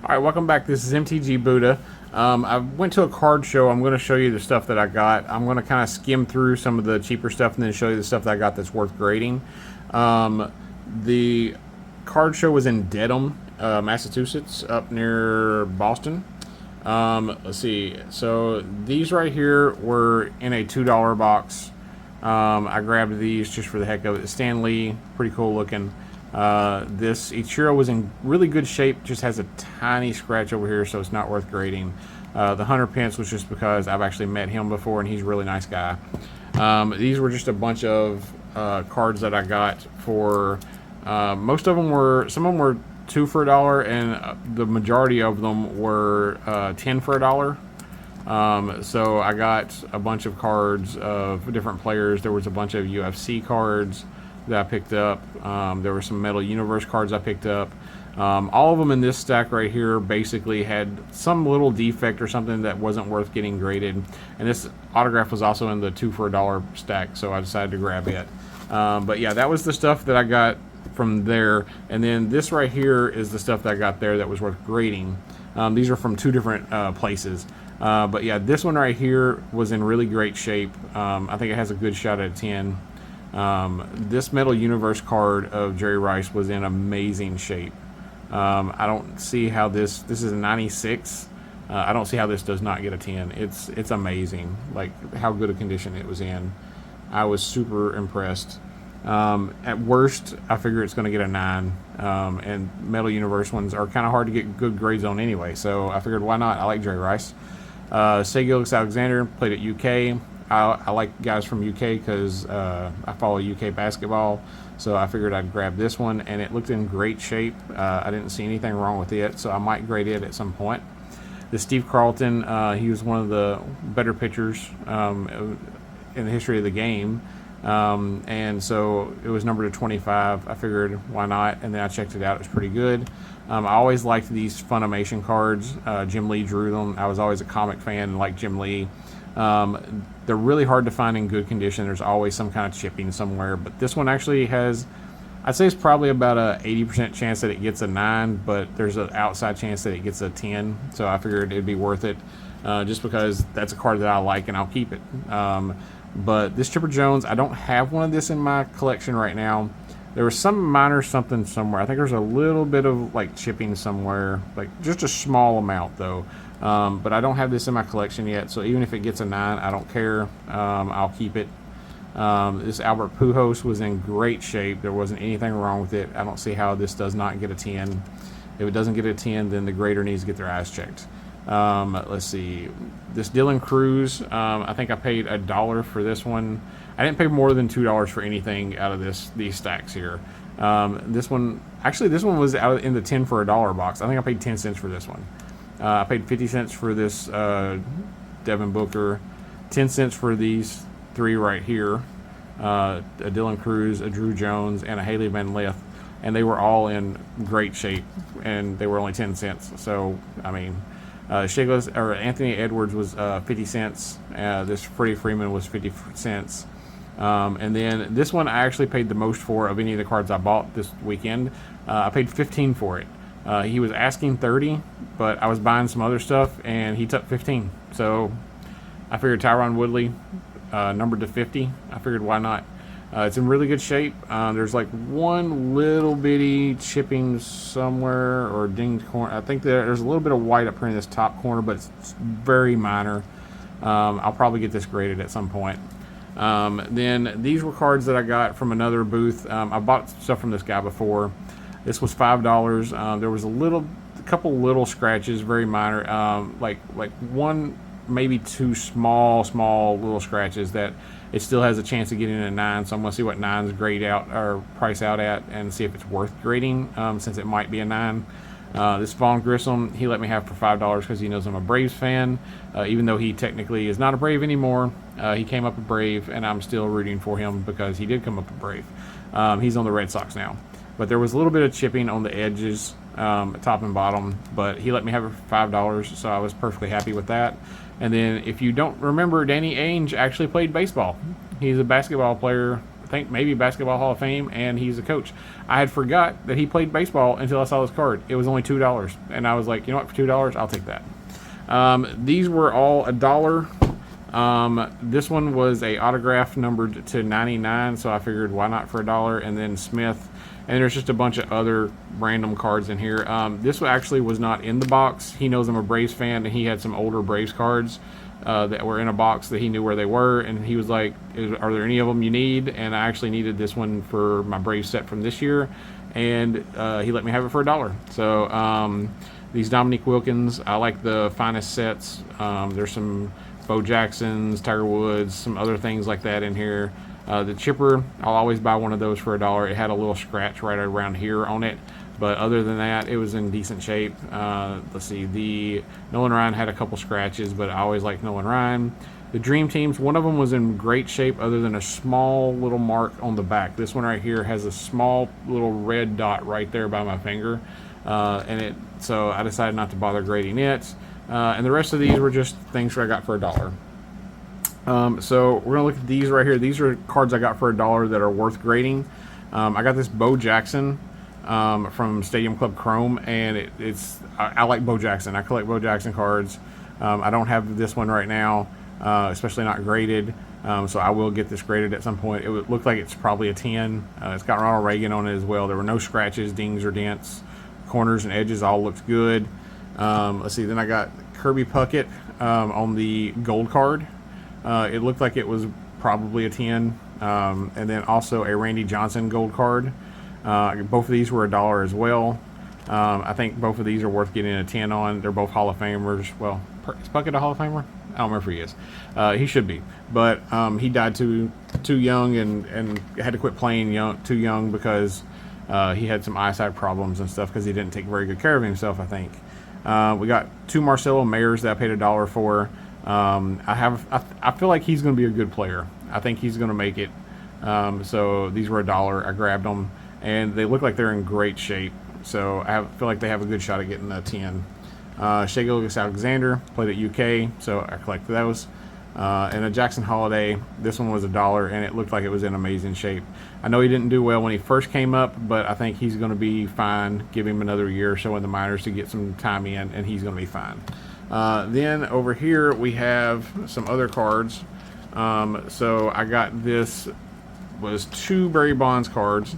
All right, welcome back. This is MTG Buddha. I went to a card show. I'm going to show you the stuff that I got. I'm going to kind of skim through some of the cheaper stuff and then show you the stuff that I got that's worth grading. The card show was in Dedham, Massachusetts, up near Boston. Let's see. So these right here were in a $2 box. I grabbed these just for the heck of it. Stan Lee, pretty cool looking. This Ichiro was in really good shape, just has a tiny scratch over here, so it's not worth grading. The Hunter Pence was just because I've actually met him before and he's a really nice guy. These were just a bunch of cards that I got for, most of them were, some of them were 2 for $1, and the majority of them were 10 for $1. So I got a bunch of cards of different players. There was a bunch of UFC cards that I picked up. There were some Metal Universe cards I picked up. All of them in this stack right here basically had some little defect or something that wasn't worth getting graded. And this autograph was also in the 2 for $1 stack, so I decided to grab it. But yeah, that was the stuff that I got from there. And then this right here is the stuff that I got there that was worth grading. These are from 2 different places. But yeah, this one right here was in really great shape. I think it has a good shot at a 10. This Metal Universe card of Jerry Rice was in amazing shape. I don't see how this is a 96. I don't see how this does not get a 10. It's amazing, like how good a condition it was in. I was super impressed. At worst, I figure it's going to get a 9. And Metal Universe ones are kind of hard to get good grades on anyway, so I figured why not? I like Jerry Rice. Shai Gilgeous-Alexander played at UK. I like guys from UK because I follow UK basketball, so I figured I'd grab this one, and it looked in great shape. I didn't see anything wrong with it, so I might grade it at some point. The Steve Carlton, he was one of the better pitchers in the history of the game, and so it was numbered to 25. I figured why not, and then I checked it out. It was pretty good. I always liked these Funimation cards. Jim Lee drew them. I was always a comic fan and liked Jim Lee. They're really hard to find in good condition. There's always some kind of chipping somewhere, but this one actually has, I'd say it's probably about a 80% chance that it gets a 9, but there's an outside chance that it gets a 10, so I figured it'd be worth it, just because that's a card that I like and I'll keep it. But this Chipper Jones, I don't have one of this in my collection right now. There was some minor something somewhere. I think there's a little bit of like chipping somewhere, like just a small amount though. But I don't have this in my collection yet, so even if it gets a 9, I don't care. I'll keep it. This Albert Pujols was in great shape. There wasn't anything wrong with it. I don't see how this does not get a 10. If it doesn't get a 10, then the grader needs to get their eyes checked. Let's see. This Dylan Cruz, I think I paid $1 for this one. I didn't pay more than $2 for anything out of these stacks here. This one was out in the 10 for $1 box. I think I paid 10 cents for this one. I paid 50 cents for this Devin Booker, 10 cents for these 3 right here, a Dylan Cruz, a Drew Jones, and a Haley Van Lith, and they were all in great shape, and they were only 10 cents. So, I mean, Anthony Edwards was 50 cents. This Freddie Freeman was 50 cents. And then this one I actually paid the most for of any of the cards I bought this weekend. I paid 15 for it. He was asking 30, but I was buying some other stuff, and he took 15. So I figured Tyron Woodley, numbered to 50. I figured why not? It's in really good shape. There's like one little bitty chipping somewhere or dinged corner. I think there's a little bit of white up here in this top corner, but it's very minor. I'll probably get this graded at some point. Then these were cards that I got from another booth. I bought stuff from this guy before. This was $5. There was a couple little scratches, very minor, like one, maybe 2 small little scratches that it still has a chance of getting a 9. So I'm gonna see what 9s grade out or price out at, and see if it's worth grading, since it might be a 9. This Vaughn Grissom, he let me have for $5 because he knows I'm a Braves fan, even though he technically is not a Brave anymore. He came up a Brave, and I'm still rooting for him because he did come up a Brave. He's on the Red Sox now. But there was a little bit of chipping on the edges, top and bottom, but he let me have it for $5, so I was perfectly happy with that. And then if you don't remember, Danny Ainge actually played baseball. He's a basketball player think maybe Basketball Hall of Fame, and he's a coach. I had forgot that he played baseball until I saw this card. It was only $2, and I was like, you know what, for $2, I'll take that. These were all $1. This one was a autograph numbered to 99, so I figured why not for $1. And then Smith, and there's just a bunch of other random cards in here. This actually was not in the box. He knows I'm a Braves fan, and he had some older Braves cards that were in a box that he knew where they were, and he was like, are there any of them you need? And I actually needed this one for my Braves set from this year, and he let me have it for $1. So these Dominique Wilkins, I like the finest sets. There's some Bo Jacksons, Tiger Woods, some other things like that in here. The chipper, I'll always buy one of those for $1. It had a little scratch right around here on it, but other than that, it was in decent shape. Let's see, the Nolan Ryan had a couple scratches, but I always liked Nolan Ryan. The Dream Teams, one of them was in great shape other than a small little mark on the back. This one right here has a small little red dot right there by my finger, so I decided not to bother grading it. And the rest of these were just things that I got for $1. So we're gonna look at these right here. These are cards I got for $1 that are worth grading. I got this Bo Jackson from Stadium Club Chrome, and I like Bo Jackson. I collect Bo Jackson cards. I don't have this one right now, especially not graded. So I will get this graded at some point. It would look like it's probably a 10. It's got Ronald Reagan on it as well. There were no scratches, dings, or dents. Corners and edges all looked good. Let's see. Then I got Kirby Puckett on the gold card. It looked like it was probably a 10. And then also a Randy Johnson gold card. Both of these were $1 as well. I think both of these are worth getting a 10 on. They're both Hall of Famers. Well, is Puckett a Hall of Famer? I don't remember if he is. He should be. But he died too young and had to quit playing too young because he had some eyesight problems and stuff because he didn't take very good care of himself, I think. We got two Marcelo Mayers that I paid $1 for. I feel like he's going to be a good player. I think he's going to make it. So these were $1. I grabbed them, and they look like they're in great shape. So I feel like they have a good shot at getting a 10. Shea Gilgeous-Alexander played at UK, so I collected those. And a Jackson Holiday, this one was $1, and it looked like it was in amazing shape. I know he didn't do well when he first came up, but I think he's going to be fine. Give him another year or so in the minors to get some time in, and he's going to be fine. Then over here we have some other cards. So I got was two Barry Bonds cards.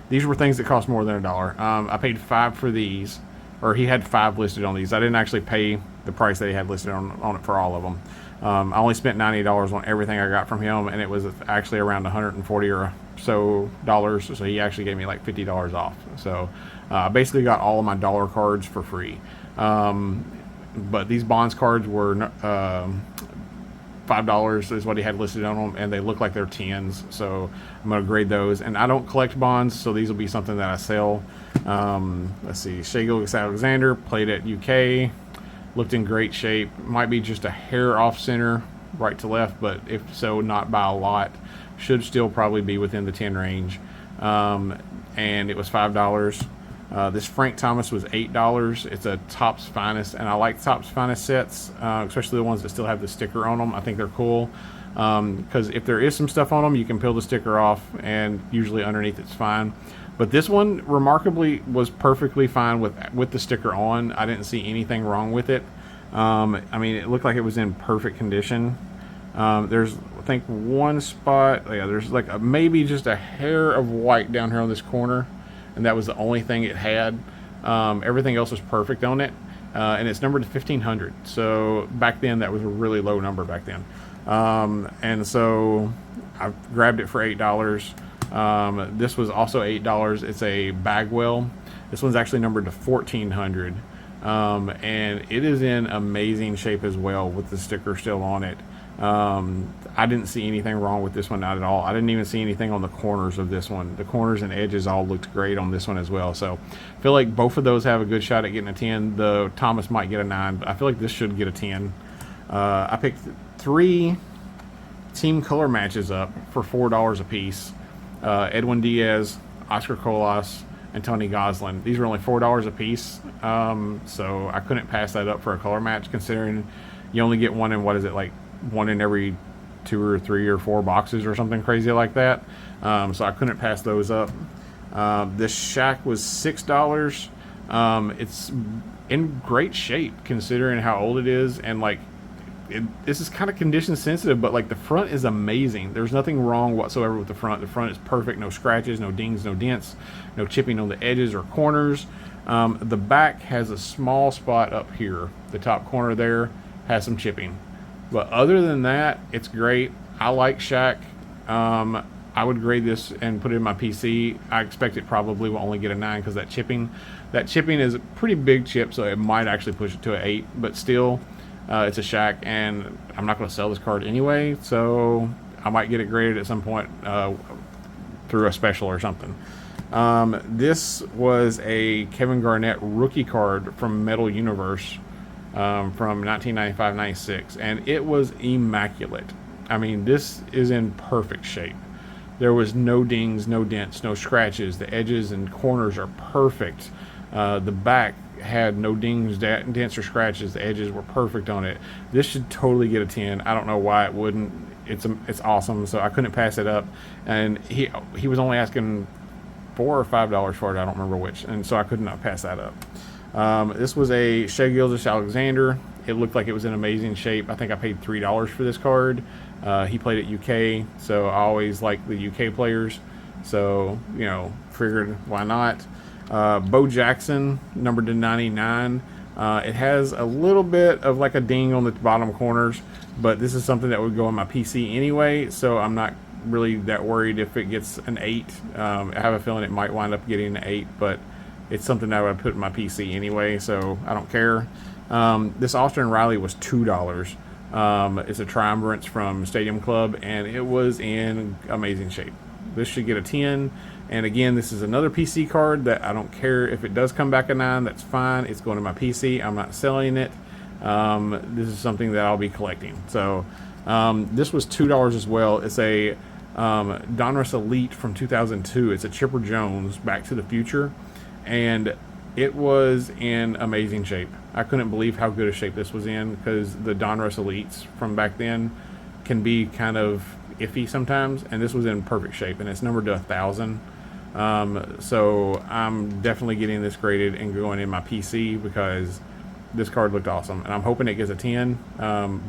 These were things that cost more than $1. I paid $5 for these, or he had $5 listed on these. I didn't actually pay the price that he had listed on it for all of them. I only spent $90 on everything I got from him, and it was actually around $140 or so dollars. So he actually gave me like $50 off. So I basically got all of my dollar cards for free. But these Bonds cards were $5 is what he had listed on them, and they look like they're 10s. So I'm going to grade those. And I don't collect Bonds, so these will be something that I sell. Let's see. Shea Gilgeous-Alexander played at UK. Looked in great shape. Might be just a hair off center, right to left, but if so, not by a lot. Should still probably be within the 10 range. And it was $5. This Frank Thomas was $8. It's a Topps Finest, and I like Topps Finest sets, especially the ones that still have the sticker on them. I think they're cool because if there is some stuff on them, you can peel the sticker off, and usually underneath it's fine. But this one, remarkably, was perfectly fine with the sticker on. I didn't see anything wrong with it. I mean, it looked like it was in perfect condition. There's, I think, one spot. Yeah, there's like maybe just a hair of white down here on this corner, and that was the only thing it had. Everything else was perfect on it, and it's numbered to 1500. So back then, that was a really low number back then. And so I grabbed it for $8. This was also $8. It's a Bagwell. This one's actually numbered to 1400. And it is in amazing shape as well with the sticker still on it. I didn't see anything wrong with this one, not at all. I didn't even see anything on the corners of this one. The corners and edges all looked great on this one as well. So I feel like both of those have a good shot at getting a 10. The Thomas might get a 9, but I feel like this should get a 10. I picked 3 team color matches up for $4 a piece. Edwin Diaz, Oscar Colas, and Tony Goslin. These were only $4 a piece, so I couldn't pass that up for a color match, considering you only get one in, what is it, like one in every 2 or 3 or 4 boxes or something crazy like that. So I couldn't pass those up. This Shaq was $6. It's in great shape considering how old it is, and like this is kind of condition sensitive, but like the front is amazing. There's nothing wrong whatsoever with the front. The front is perfect. No scratches, no dings, no dents, no chipping on the edges or corners. The back has a small spot up here. The top corner there has some chipping, but other than that, it's great. I like Shaq. I would grade this and put it in my PC. I expect it probably will only get a 9 because that chipping is a pretty big chip, so it might actually push it to an 8. But still, it's a Shaq, and I'm not going to sell this card anyway, so I might get it graded at some point through a special or something. This was a Kevin Garnett rookie card from Metal Universe from 1995-96, and it was immaculate. I mean, this is in perfect shape. There was no dings, no dents, no scratches. The edges and corners are perfect. The back had no dings, dents, or scratches. The edges were perfect on it. This should totally get a 10. I don't know why it wouldn't. It's awesome, so I couldn't pass it up. And he was only asking $4 or $5 for it. I don't remember which, and so I could not pass that up. This was a Shai Gilgeous-Alexander. It looked like it was in amazing shape. I think I paid $3 for this card. He played at UK, so I always like the UK players. So, you know, figured why not. Bo Jackson, numbered to 99. It has a little bit of like a ding on the bottom corners, but this is something that would go on my PC anyway, so I'm not really that worried if it gets an 8. I have a feeling it might wind up getting an 8, but it's something that I would put in my PC anyway, so I don't care. This Austin Riley was $2. It's a Triumvirate from Stadium Club, and it was in amazing shape. This should get a 10. And again, this is another PC card that I don't care if it does come back a 9. That's fine. It's going to my PC. I'm not selling it. This is something that I'll be collecting. So this was $2 as well. It's a Donruss Elite from 2002. It's a Chipper Jones Back to the Future, and it was in amazing shape. I couldn't believe how good a shape this was in, because the Donruss Elites from back then can be kind of iffy sometimes, and this was in perfect shape, and it's numbered to 1,000. So I'm definitely getting this graded and going in my PC because this card looked awesome, and I'm hoping it gets a 10.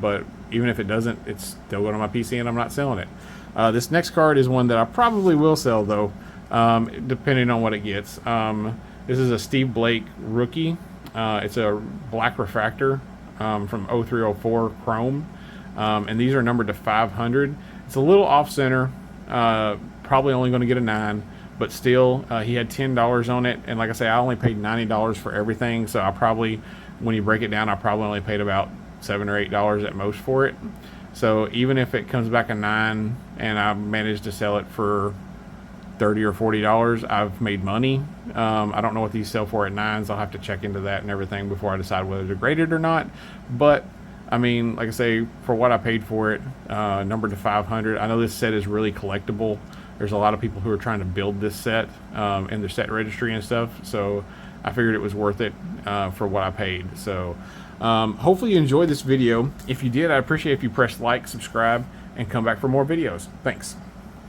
But even if it doesn't, it's still going on my PC, and I'm not selling it. This next card is one that I probably will sell, though, depending on what it gets. This is a Steve Blake rookie. It's a black refractor from 0304 Chrome, and these are numbered to 500. It's a little off center, probably only going to get a 9, but still, he had $10 on it, and like I say, I only paid $90 for everything, so I probably, when you break it down, I probably only paid about $7 or $8 at most for it. So even if it comes back a 9 and I managed to sell it for $30 or $40, I've made money. I don't know what these sell for at 9s. I'll have to check into that and everything before I decide whether to grade it or not. But I mean, like I say, for what I paid for it, numbered to 500. I know this set is really collectible. There's a lot of people who are trying to build this set in their set registry and stuff. So I figured it was worth it for what I paid. So hopefully you enjoyed this video. If you did, I'd appreciate if you press like, subscribe, and come back for more videos. Thanks.